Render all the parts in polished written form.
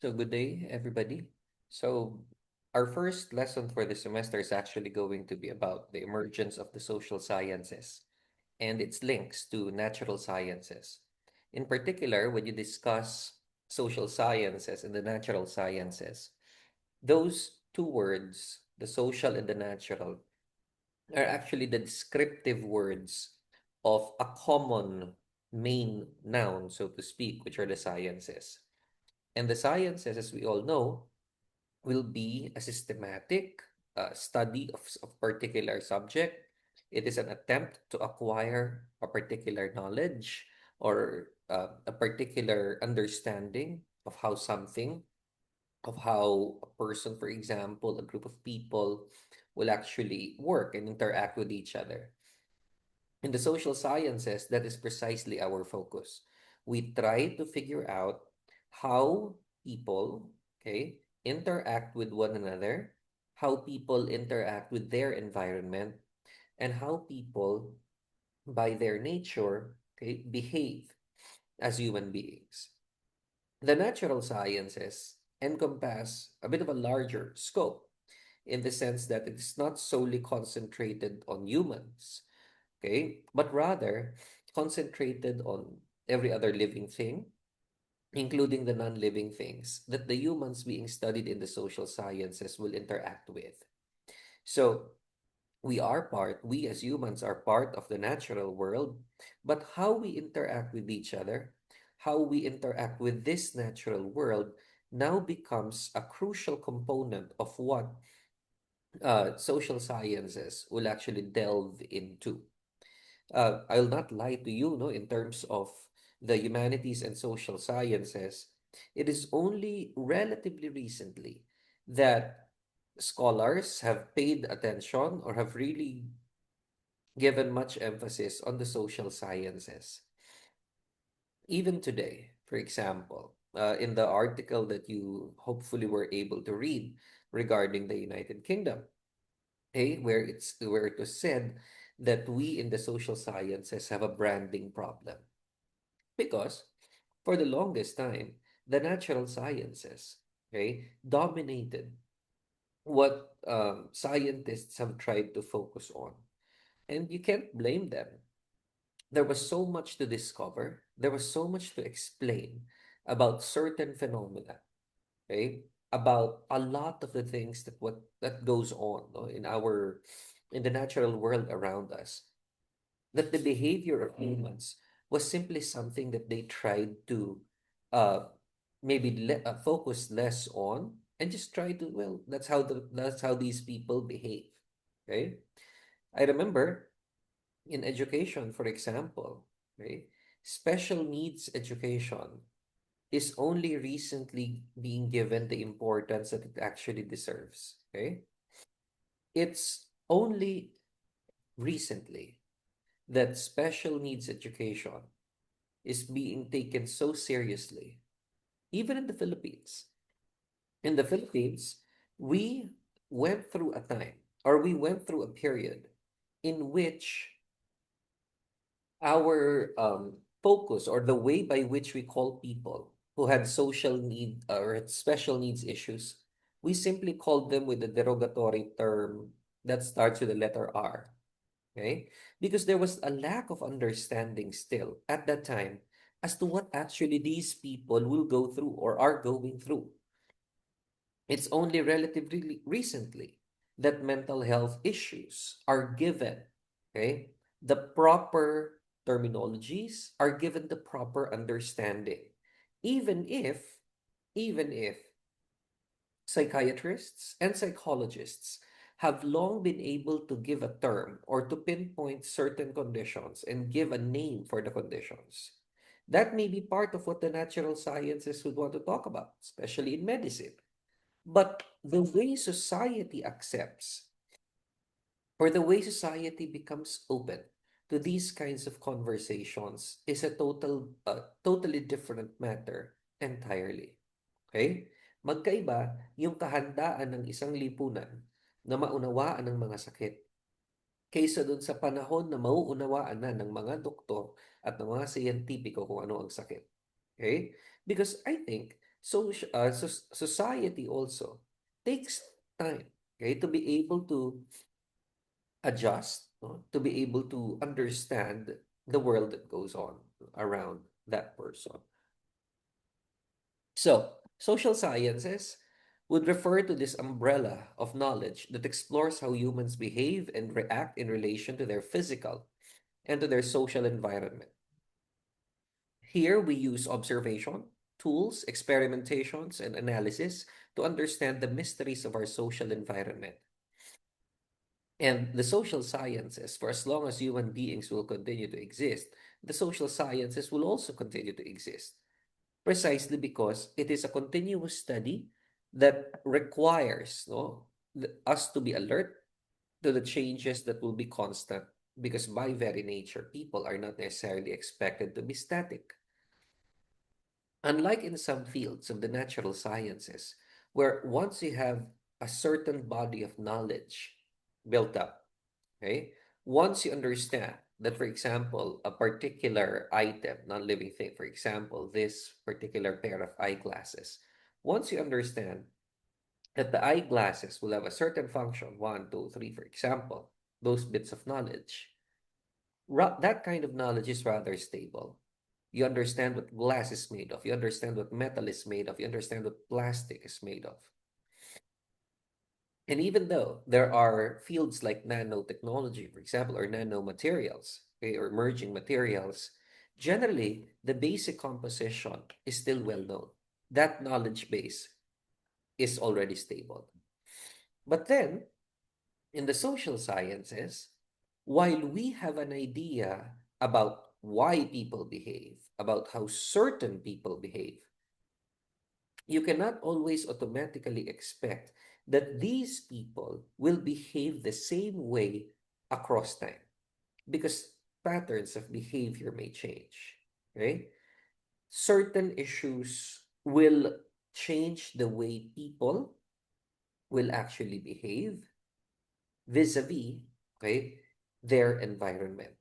So good day, everybody. So our first lesson for the semester is actually going to be about the emergence of the social sciences and its links to natural sciences. In particular, when you discuss social sciences and the natural sciences, those two words, the social and the natural, are actually the descriptive words of a common main noun, so to speak, which are the sciences. And the sciences, as we all know, will be a systematic study of particular subject. It is an attempt to acquire a particular knowledge or a particular understanding of how something, of how a person, for example, a group of people will actually work and interact with each other. In the social sciences, that is precisely our focus. We try to figure out how people, okay, interact with one another, how people interact with their environment, and how people, by their nature, okay, behave as human beings. The natural sciences encompass a bit of a larger scope in the sense that it is not solely concentrated on humans, okay, but rather concentrated on every other living thing, including the non-living things that the humans being studied in the social sciences will interact with. So we as humans are part of the natural world, but how we interact with each other, how we interact with this natural world now becomes a crucial component of what social sciences will actually delve into. I'll not lie to you, no, in terms of the humanities and social sciences, it is only relatively recently that scholars have paid attention or have really given much emphasis on the social sciences. Even today, for example, in the article that you hopefully were able to read regarding the United Kingdom, okay, where it was said that we in the social sciences have a branding problem because for the longest time the natural sciences, okay, dominated what scientists have tried to focus on, and you can't blame them. There was so much to discover, there was so much to explain about certain phenomena, okay, about a lot of the things that goes on, no, in the natural world around us, that the behavior of humans was simply something that they tried to uh focus less on and just try to, well, that's how these people behave. Okay, I remember in education, for example, okay, special needs education is only recently being given the importance that it actually deserves. Okay, it's only recently that special needs education is being taken so seriously, even in the Philippines. In the Philippines, we went through a time, or we went through a period in which our focus, or the way by which we call people who had social need or had special needs issues, we simply called them with a derogatory term that starts with the letter R. Okay? Because there was a lack of understanding still at that time as to what actually these people will go through or are going through. It's only relatively recently that mental health issues are given, okay, the proper terminologies, are given the proper understanding. Even if, even if psychiatrists and psychologists have long been able to give a term or to pinpoint certain conditions and give a name for the conditions. That may be part of what the natural sciences would want to talk about, especially in medicine. But the way society accepts, or the way society becomes open to these kinds of conversations, is a totally different matter entirely. Okay? Magkaiba yung kahandaan ng isang lipunan na maunawaan ng mga sakit kaysa dun sa panahon na mauunawaan na ng mga doktor at ng mga siyentipiko kung ano ang sakit. Okay? Because I think society also takes time, okay, to be able to adjust, no? To be able to understand the world that goes on around that person. So, social sciences would refer to this umbrella of knowledge that explores how humans behave and react in relation to their physical and to their social environment. Here, we use observation, tools, experimentations, and analysis to understand the mysteries of our social environment. And the social sciences, for as long as human beings will continue to exist, the social sciences will also continue to exist, precisely because it is a continuous study that requires, no, us to be alert to the changes that will be constant, because by very nature, people are not necessarily expected to be static. Unlike in some fields of the natural sciences, where once you have a certain body of knowledge built up, okay, once you understand that, for example, a particular item, non-living thing, for example, this particular pair of eyeglasses, once you understand that the eyeglasses will have a certain function, one, two, three, for example, those bits of knowledge, that kind of knowledge is rather stable. You understand what glass is made of. You understand what metal is made of. You understand what plastic is made of. And even though there are fields like nanotechnology, for example, or nanomaterials, okay, or emerging materials, generally the basic composition is still well known. That knowledge base is already stable. But then in the social sciences, while we have an idea about why people behave, about how certain people behave, you cannot always automatically expect that these people will behave the same way across time, because patterns of behavior may change, right? Certain issues will change the way people will actually behave vis-a-vis, okay, their environment.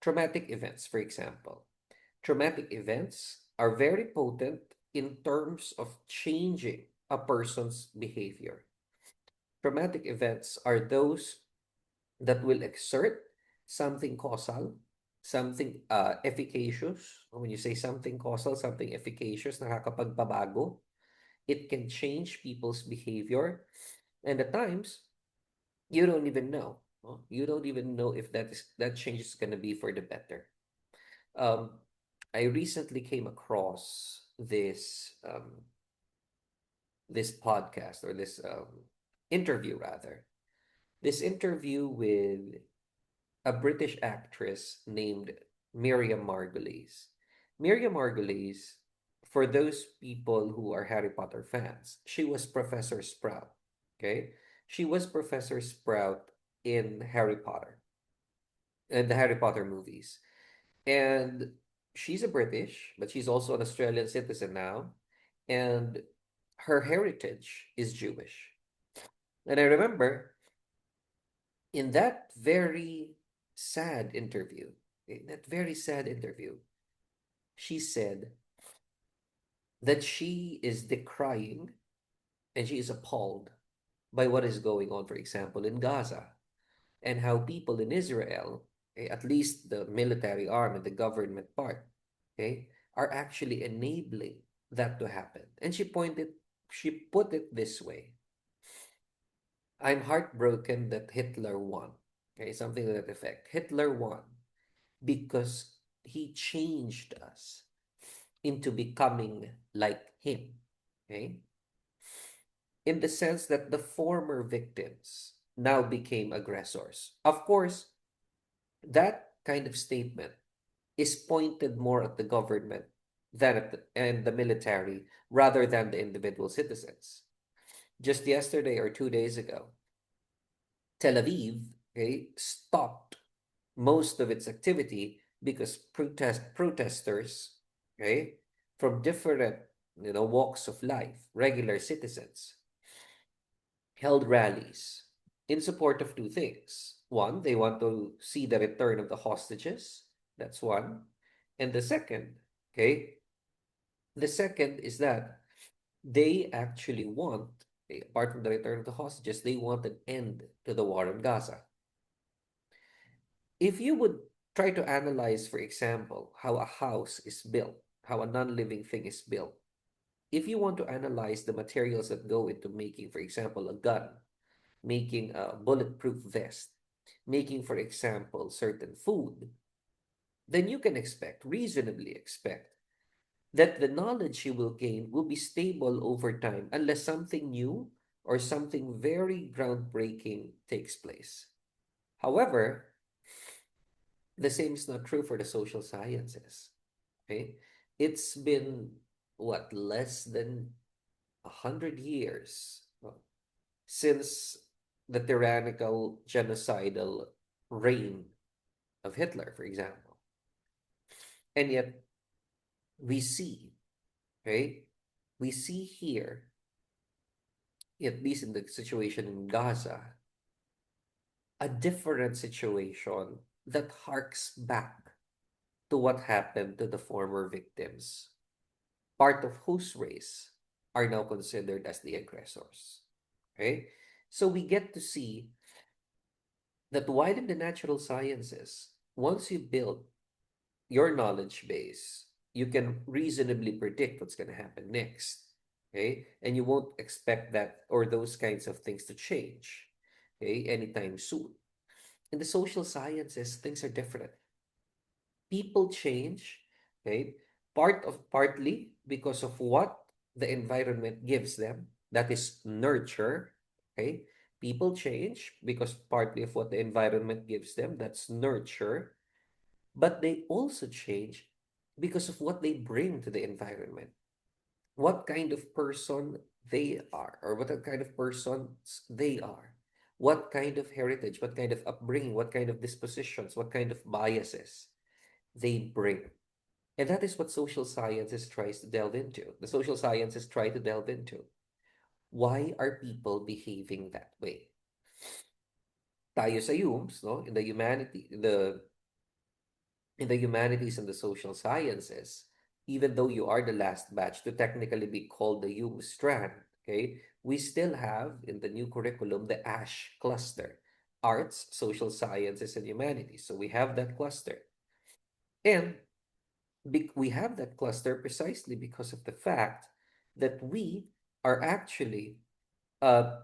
Traumatic events, for example. Traumatic events are very potent in terms of changing a person's behavior. Traumatic events are those that will exert something causal, something efficacious. When you say something causal, something efficacious, nakakapagpabago, it can change people's behavior. And at times, you don't even know. No? You don't even know if that change is going to be for the better. Um, I recently came across this podcast, or this interview rather. This interview with a British actress named Miriam Margolyes. Miriam Margolyes, for those people who are Harry Potter fans, she was Professor Sprout. Okay, she was Professor Sprout in Harry Potter, in the Harry Potter movies. And she's a British, but she's also an Australian citizen now. And her heritage is Jewish. And I remember in that very sad interview, she said that she is decrying and she is appalled by what is going on, for example, in Gaza, and how people in Israel, at least the military arm and the government part, okay, are actually enabling that to happen. And she put it this way: I'm heartbroken that Hitler won. Okay, something to that effect. Hitler won because he changed us into becoming like him. Okay, in the sense that the former victims now became aggressors. Of course, that kind of statement is pointed more at the government than and the military rather than the individual citizens. Just yesterday or 2 days ago, Tel Aviv, okay, stopped most of its activity because protesters, okay, from different walks of life, regular citizens, held rallies in support of two things. One, they want to see the return of the hostages. That's one. And the second, okay, the second is that They actually want, apart from the return of the hostages, they want an end to the war in Gaza. If you would try to analyze, for example, how a house is built, how a non-living thing is built, if you want to analyze the materials that go into making, for example, a gun, making a bulletproof vest, making, for example, certain food, then you can expect, reasonably expect, that the knowledge you will gain will be stable over time unless something new or something very groundbreaking takes place. However, the same is not true for the social sciences. Okay? It's been what, less than 100 years since the tyrannical genocidal reign of Hitler, for example. And yet we see, right? We see here, at least in the situation in Gaza, a different situation that harks back to what happened to the former victims, part of whose race are now considered as the aggressors. Okay? So we get to see that while in the natural sciences, once you build your knowledge base, you can reasonably predict what's going to happen next. Okay? And you won't expect that or those kinds of things to change, okay, anytime soon. In the social sciences, things are different. People change, okay, partly because of what the environment gives them. That is nurture, okay. People change because partly of what the environment gives them. That's nurture. But they also change because of what they bring to the environment. What kind of person they are, or what kind of persons they are. What kind of heritage, what kind of upbringing, what kind of dispositions, what kind of biases they bring. And that is what social sciences tries to delve into. The social sciences try to delve into. Why are people behaving that way? Tayo sa humans, no? In the humanities and the social sciences, even though you are the last batch to technically be called the Hume strand, okay, we still have in the new curriculum the ASH cluster, arts, social sciences, and humanities. So we have that cluster. And we have that cluster precisely because of the fact that we are actually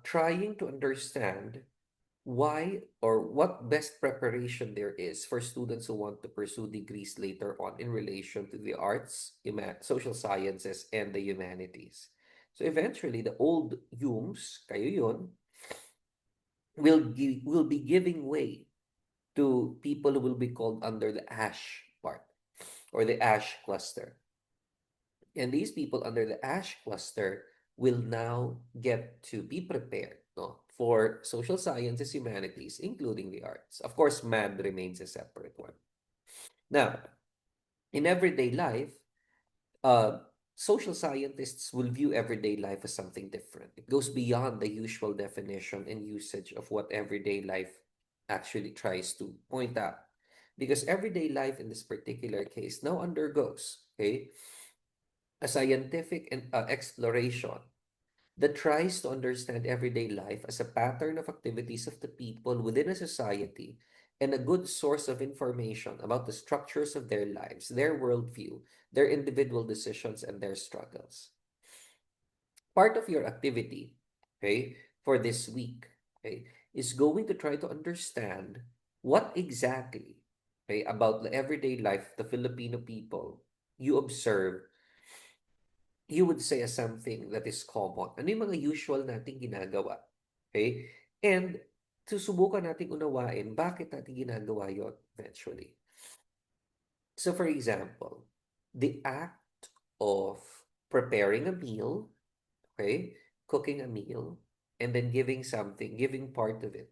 trying to understand why or what best preparation there is for students who want to pursue degrees later on in relation to the arts, social sciences, and the humanities. So eventually, the old Humes, kayo yun, will be giving way to people who will be called under the ASH part or the ASH cluster. And these people under the ASH cluster will now get to be prepared, no, for social sciences, humanities, including the arts. Of course, math remains a separate one. Now, in everyday life, uh, social scientists will view everyday life as something different. It goes beyond the usual definition and usage of what everyday life actually tries to point out. Because everyday life in this particular case now undergoes, okay, a scientific exploration that tries to understand everyday life as a pattern of activities of the people within a society and a good source of information about the structures of their lives, their worldview, their individual decisions, and their struggles. Part of your activity, okay, for this week, okay, is going to try to understand what exactly, okay, about the everyday life of the Filipino people you observe, you would say as something that is common. Ano yung mga usual nating ginagawa? Okay? And susubukan nating unawain bakit natin ginagawa yon eventually. So for example, the act of preparing a meal, okay, cooking a meal, and then giving part of it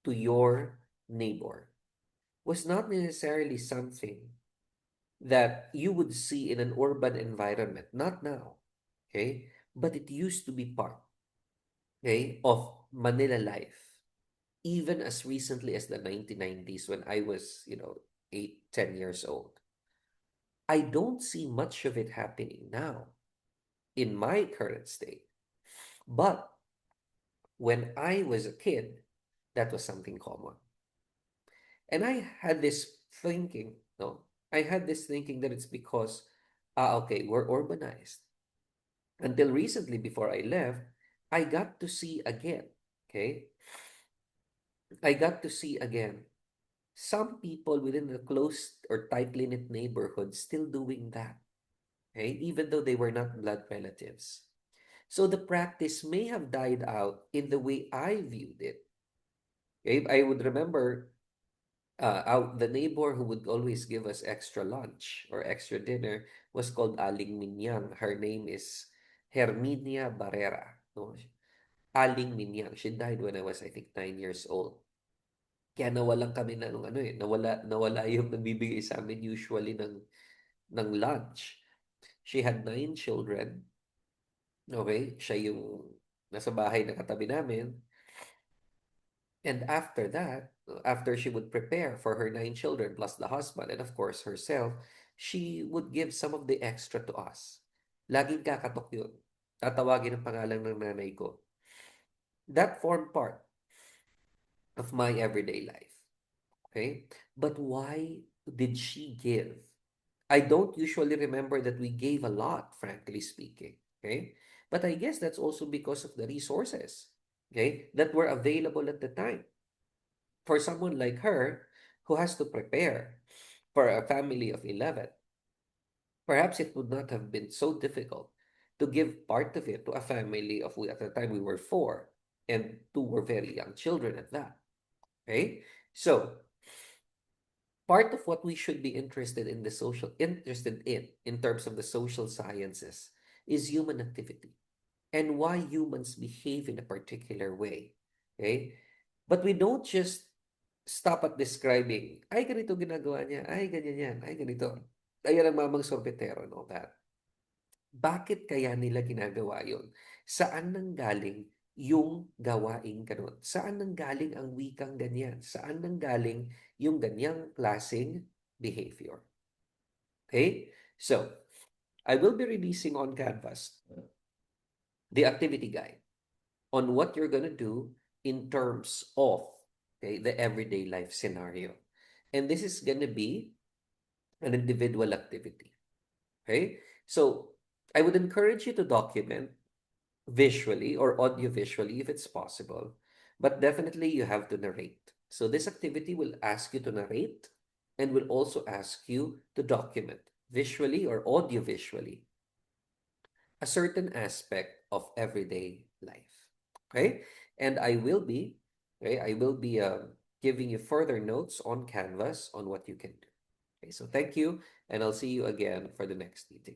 to your neighbor was not necessarily something that you would see in an urban environment, not now, okay? But it used to be part, okay, of Manila life, even as recently as the 1990s when I was, 8, 10 years old. I don't see much of it happening now. in my current state. But when I was a kid, that was something common. And I had this thinking, no, I had this thinking that it's because, okay, we're urbanized. Until recently, before I left, I got to see again, okay? I got to see again some people within the close or tightly knit neighborhood still doing that, okay? Even though they were not blood relatives. So the practice may have died out in the way I viewed it. Okay? I would remember the neighbor who would always give us extra lunch or extra dinner was called Aling Minyang. Her name is Herminia Barrera. No? Aling Minyang. She died when I was, I think, 9 years old. Kaya nawalan kami na nung ano eh, nawala yung nagbibigay sa amin usually ng lunch. She had 9 children. Okay? Siya yung nasa bahay na katabi namin. And after that, after she would prepare for her 9 children plus the husband and of course herself, she would give some of the extra to us. Laging kakatok yun. Tatawagin ang pangalan ng nanay ko. That formed part of my everyday life. Okay? But why did she give? I don't usually remember that we gave a lot, frankly speaking. Okay? But I guess that's also because of the resources, okay, that were available at the time. For someone like her who has to prepare for a family of 11, perhaps it would not have been so difficult to give part of it to a family of, at the time we were four, and two were very young children at that. Okay? So, part of what we should be interested in terms of the social sciences is human activity and why humans behave in a particular way. Okay? But we don't just stop at describing, ay, ganito ginagawa niya, ay, ganyan yan, ay, ganito. Ayan ang mamang sorbetero and all that. Bakit kaya nila ginagawa yon? Saan nanggaling yung gawaing ganun? Saan nanggaling ang wikang ganyan? Saan nanggaling yung ganyang klaseng behavior? Okay? So, I will be releasing on Canvas the activity guide on what you're going to do in terms of, okay, the everyday life scenario. And this is going to be an individual activity. Okay? So I would encourage you to document visually or audio visually if it's possible, but definitely you have to narrate. So this activity will ask you to narrate and will also ask you to document visually or audio visually a certain aspect of everyday life. Okay? And I will be giving you further notes on Canvas on what you can do. Okay, so thank you, and I'll see you again for the next meeting.